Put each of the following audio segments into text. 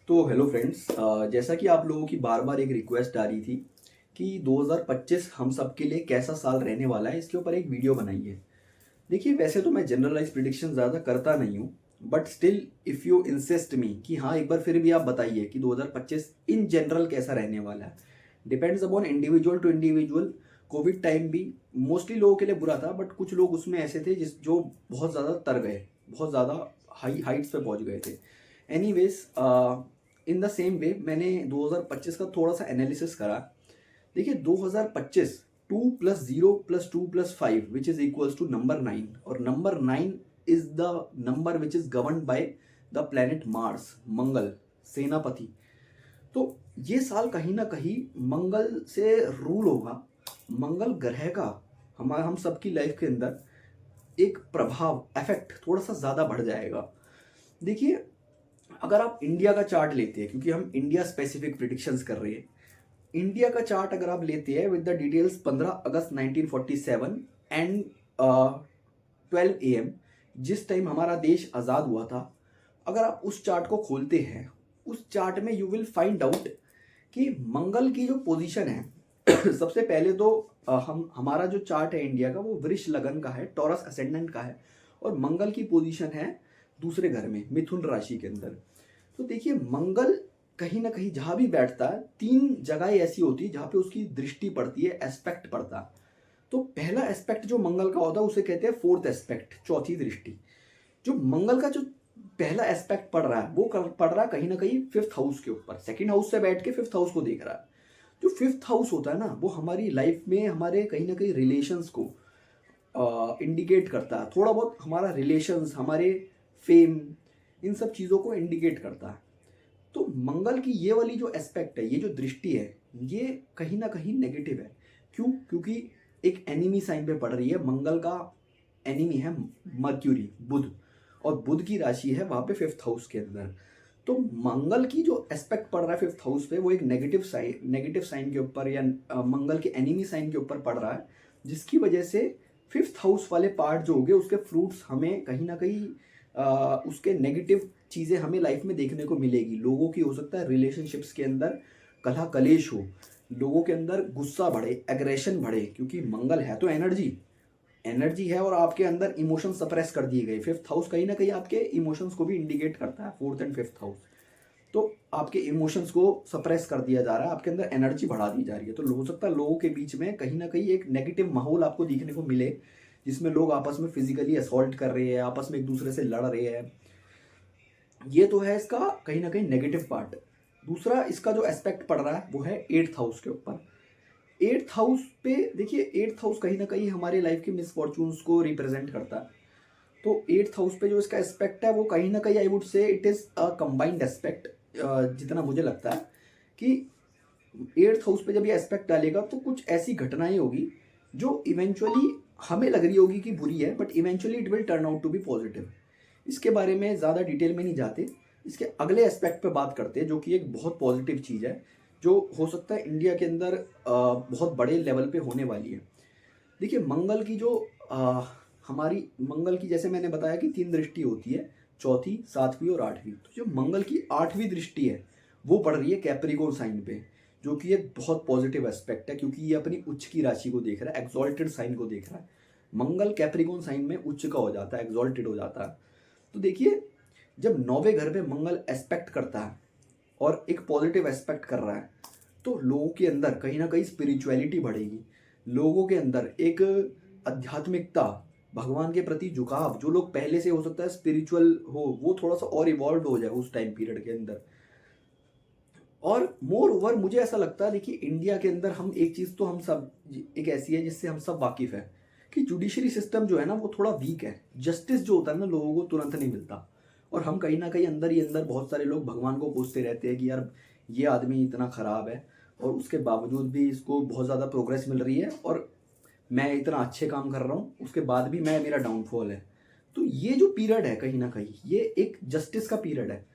तो hello friends, जैसा कि आप लोगों की बार बार एक रिक्वेस्ट आ रही थी कि 2025 हम सबके लिए कैसा साल रहने वाला है, इसके ऊपर एक वीडियो बनाइए। देखिए, वैसे तो मैं जनरलाइज प्रिडिक्शन ज़्यादा करता नहीं हूँ, but still if you insist me कि हाँ, एक बार फिर भी आप बताइए कि 2025 इन जनरल कैसा रहने वाला है। Depends upon individual to individual. Covid time भी मोस्टली लोगों के लिए बुरा था, बट कुछ लोग उसमें ऐसे थे जो बहुत ज़्यादा तर गए, बहुत ज़्यादा हाई हाइट्स पे पहुंच गए थे। Anyways, in the same way मैंने 2025 का थोड़ा सा एनालिसिस करा। देखिए, 2025 2 plus 0 plus 2 plus 5 which is equals to number 9, और number 9 is the number which is govern by the planet Mars, Mangal, सेनापति। तो ये साल कहीं ना कहीं मंगल से रूल होगा। मंगल ग्रह का हम सबकी लाइफ के अंदर एक प्रभाव, इफेक्ट थोड़ा सा ज़्यादा बढ़ जाएगा। देखिए, अगर आप इंडिया का चार्ट लेते हैं, क्योंकि हम इंडिया स्पेसिफिक प्रिडिक्शंस कर रहे हैं, इंडिया का चार्ट अगर आप लेते हैं with the details 15 August 1947 and 12 AM, जिस टाइम हमारा देश आज़ाद हुआ था, अगर आप उस चार्ट को खोलते हैं, उस चार्ट में यू विल फाइंड आउट कि मंगल की जो पोजीशन है सबसे पहले तो हम हमारा जो चार्ट है इंडिया का, वो वृष लगन का है, टॉरस असेंडेंट का है, और मंगल की पोजीशन है दूसरे घर में, मिथुन राशि के अंदर। तो देखिए, मंगल कहीं ना कहीं जहां भी बैठता है, तीन जगह ऐसी होती है जहां पे उसकी दृष्टि पड़ती है, एस्पेक्ट पड़ता है। तो पहला एस्पेक्ट जो मंगल का होता है उसे कहते हैं फोर्थ एस्पेक्ट, चौथी दृष्टि। जो मंगल का जो पहला एस्पेक्ट पड़ रहा है वो पड़ रहा है कहीं ना कहीं फिफ्थ हाउस के ऊपर, सेकंड हाउस से बैठ के फिफ्थ हाउस को देख रहा है। जो फिफ्थ हाउस होता है ना, वो हमारी लाइफ में हमारे कहीं ना कहीं रिलेशंस को इंडिकेट करता है, थोड़ा बहुत हमारा रिलेशंस, हमारे फेम, इन सब चीज़ों को इंडिकेट करता है। तो मंगल की ये वाली जो एस्पेक्ट है, ये जो दृष्टि है, ये कहीं ना कहीं नेगेटिव है। क्यों? क्योंकि एक एनिमी साइन पे पड़ रही है। मंगल का एनिमी है मर्क्यूरी, बुध, और बुध की राशि है वहां पे फिफ्थ हाउस के अंदर। तो मंगल की जो एस्पेक्ट पड़ रहा है फिफ्थ हाउस पे, वो एक नेगेटिव साइन के ऊपर, या मंगल के एनिमी साइन के ऊपर पड़ रहा है, जिसकी वजह से फिफ्थ हाउस वाले पार्ट जो हो गए, उसके फ्रूट्स हमें कहीं ना कहीं उसके नेगेटिव चीज़ें हमें लाइफ में देखने को मिलेगी। लोगों की हो सकता है रिलेशनशिप्स के अंदर कलह कलेश हो, लोगों के अंदर गुस्सा बढ़े, एग्रेशन बढ़े, क्योंकि मंगल है तो एनर्जी है, और आपके अंदर इमोशन सप्रेस कर दिए गए। फिफ्थ हाउस कहीं ना कहीं आपके इमोशंस को भी इंडिकेट करता है, फोर्थ एंड फिफ्थ हाउस। तो आपके इमोशंस को सप्रेस कर दिया जा रहा है, आपके अंदर एनर्जी बढ़ा दी जा रही है। तो हो सकता है लोगों के बीच में कहीं ना कहीं एक नेगेटिव माहौल आपको दिखने को मिले, जिसमें लोग आपस में फिजिकली असॉल्ट कर रहे हैं, आपस में एक दूसरे से लड़ रहे हैं। ये तो है इसका कहीं ना कहीं नेगेटिव पार्ट। दूसरा इसका जो एस्पेक्ट पड़ रहा है वो है एट्थ हाउस के ऊपर। एट्थ हाउस पे देखिए, एट्थ हाउस कहीं ना कहीं हमारे लाइफ के मिसफॉर्चून्स को रिप्रेजेंट करता है। तो एट्थ हाउस पे जो इसका एस्पेक्ट है, वो कहीं ना कहीं I would say it is a combined aspect. जितना मुझे लगता है कि एट्थ हाउस पे जब ये एस्पेक्ट डालेगा, तो कुछ ऐसी घटनाएं होगी जो इवेंचुअली हमें लग रही होगी कि बुरी है, but eventually it will turn out to be positive. इसके बारे में ज़्यादा डिटेल में नहीं जाते, इसके अगले एस्पेक्ट पे बात करते हैं, जो कि एक बहुत पॉजिटिव चीज़ है, जो हो सकता है इंडिया के अंदर बहुत बड़े लेवल पे होने वाली है। देखिए, मंगल की जो हमारी मंगल की, जैसे मैंने बताया कि तीन दृष्टि होती है, चौथी, सातवीं और आठवीं। तो जो मंगल की आठवीं दृष्टि है, वो पड़ रही है कैप्रिकॉर्न साइन पे, जो कि एक बहुत पॉजिटिव एस्पेक्ट है, क्योंकि ये अपनी उच्च की राशि को देख रहा है, एक्सॉल्टेड साइन को देख रहा है। मंगल कैप्रिकॉर्न साइन में उच्च का हो जाता है, एक्सॉल्टेड हो जाता है। तो देखिए, जब नौवें घर पे मंगल एस्पेक्ट करता है और एक पॉजिटिव एस्पेक्ट कर रहा है, तो लोगों के अंदर कहीं ना कहीं स्पिरिचुअलिटी बढ़ेगी। लोगों के अंदर एक आध्यात्मिकता, भगवान के प्रति झुकाव, जो लोग पहले से हो सकता है स्पिरिचुअल हो, वो थोड़ा सा और इवॉल्व हो जाए उस टाइम पीरियड के अंदर। और मोर ओवर मुझे ऐसा लगता है, देखिए, इंडिया के अंदर हम एक चीज़ तो हम सब, एक ऐसी है जिससे हम सब वाकिफ है, कि जुडिशरी सिस्टम जो है ना, वो थोड़ा वीक है। जस्टिस जो होता है ना, लोगों को तुरंत नहीं मिलता। और हम कहीं ना कहीं अंदर ही अंदर बहुत सारे लोग भगवान को पूछते रहते हैं कि यार, ये आदमी इतना ख़राब है और उसके बावजूद भी इसको बहुत ज़्यादा प्रोग्रेस मिल रही है, और मैं इतना अच्छे काम कर रहा हूँ उसके बाद भी मेरा डाउनफॉल है। तो ये जो पीरियड है, कहीं ना कहीं ये एक जस्टिस का पीरियड है।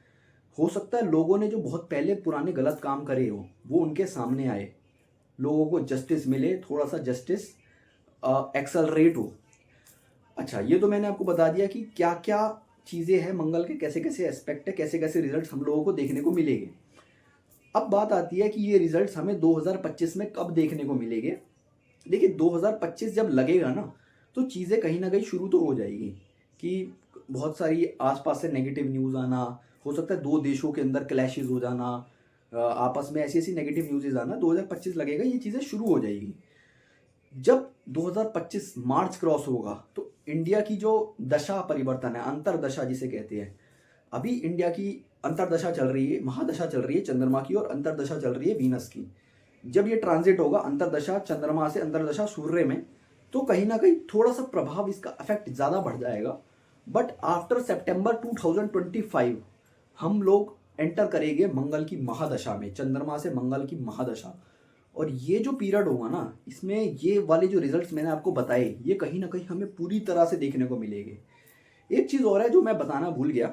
हो सकता है लोगों ने जो बहुत पहले पुराने गलत काम करे हो, वो उनके सामने आए, लोगों को जस्टिस मिले, थोड़ा सा जस्टिस एक्सलरेट हो। अच्छा, ये तो मैंने आपको बता दिया कि क्या क्या चीज़ें हैं, मंगल के कैसे कैसे एस्पेक्ट है, कैसे कैसे रिजल्ट्स हम लोगों को देखने को मिलेंगे। अब बात आती है कि ये रिजल्ट्स हमें 2025 में कब देखने को मिलेंगे। देखिए 2025 जब लगेगा ना, तो चीज़ें कहीं ना कहीं शुरू तो हो जाएगी कि बहुत सारी आसपास से नेगेटिव न्यूज़ आना, हो सकता है दो देशों के अंदर क्लैशेस हो जाना, आपस में ऐसी ऐसी नेगेटिव न्यूज़ आना, 2025 लगेगा ये चीज़ें शुरू हो जाएगी। जब 2025 मार्च क्रॉस होगा तो इंडिया की जो दशा परिवर्तन है, अंतरदशा जिसे कहते हैं, अभी इंडिया की अंतरदशा चल रही है, महादशा चल रही है चंद्रमा की, और अंतरदशा चल रही है वीनस की। जब ये ट्रांजिट होगा अंतरदशा चंद्रमा से अंतरदशा सूर्य में, तो कहीं ना कहीं थोड़ा सा प्रभाव, इसका इफेक्ट ज़्यादा बढ़ जाएगा। बट आफ्टर सितंबर 2025 हम लोग एंटर करेंगे मंगल की महादशा में, चंद्रमा से मंगल की महादशा। और ये जो पीरियड होगा ना, इसमें ये वाले जो रिजल्ट्स मैंने आपको बताए, ये कहीं ना कहीं हमें पूरी तरह से देखने को मिलेंगे। एक चीज़ और है जो मैं बताना भूल गया,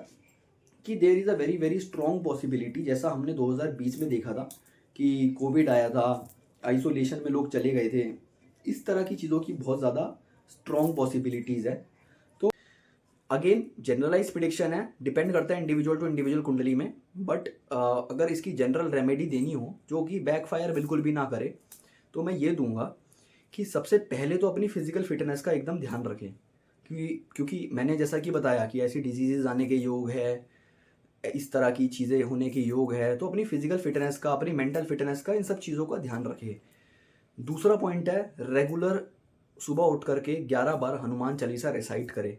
कि there is a very very strong possibility, जैसा हमने 2020 में देखा था कि कोविड आया था, आइसोलेशन में लोग चले गए थे, इस तरह की चीज़ों की बहुत ज़्यादा स्ट्रॉन्ग पॉसिबिलिटीज़ है। तो अगेन जनरलाइज प्रिडिक्शन है, डिपेंड करता है इंडिविजुअल टू इंडिविजुअल कुंडली में। बट अगर इसकी जनरल रेमेडी देनी हो जो कि बैकफायर बिल्कुल भी ना करे, तो मैं ये दूंगा कि सबसे पहले तो अपनी फिजिकल फिटनेस का एकदम ध्यान रखें, क्योंकि मैंने जैसा कि बताया कि ऐसी डिजीजेज आने के योग है, इस तरह की चीज़ें होने के योग है, तो अपनी फिजिकल फिटनेस का, अपनी मेंटल फिटनेस का, इन सब चीज़ों का ध्यान रखें। दूसरा पॉइंट है, रेगुलर सुबह उठ करके 11 बार हनुमान चालीसा रिसाइट करें।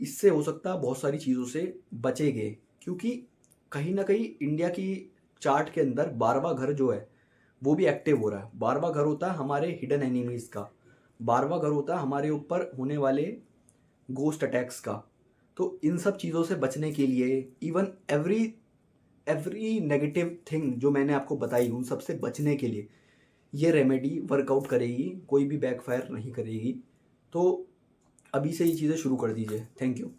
इससे हो सकता है बहुत सारी चीज़ों से बचेंगे, क्योंकि कहीं ना कहीं इंडिया की चार्ट के अंदर 12वां घर जो है वो भी एक्टिव हो रहा है। 12वां घर होता है हमारे हिडन एनिमीज़ का, 12वां घर होता है हमारे ऊपर होने वाले गोस्ट अटैक्स का। तो इन सब चीज़ों से बचने के लिए, इवन एवरी नेगेटिव थिंग जो मैंने आपको बताई, उन सब से बचने के लिए ये रेमेडी वर्कआउट करेगी, कोई भी बैकफायर नहीं करेगी। तो अभी से ये चीज़ें शुरू कर दीजिए। Thank you.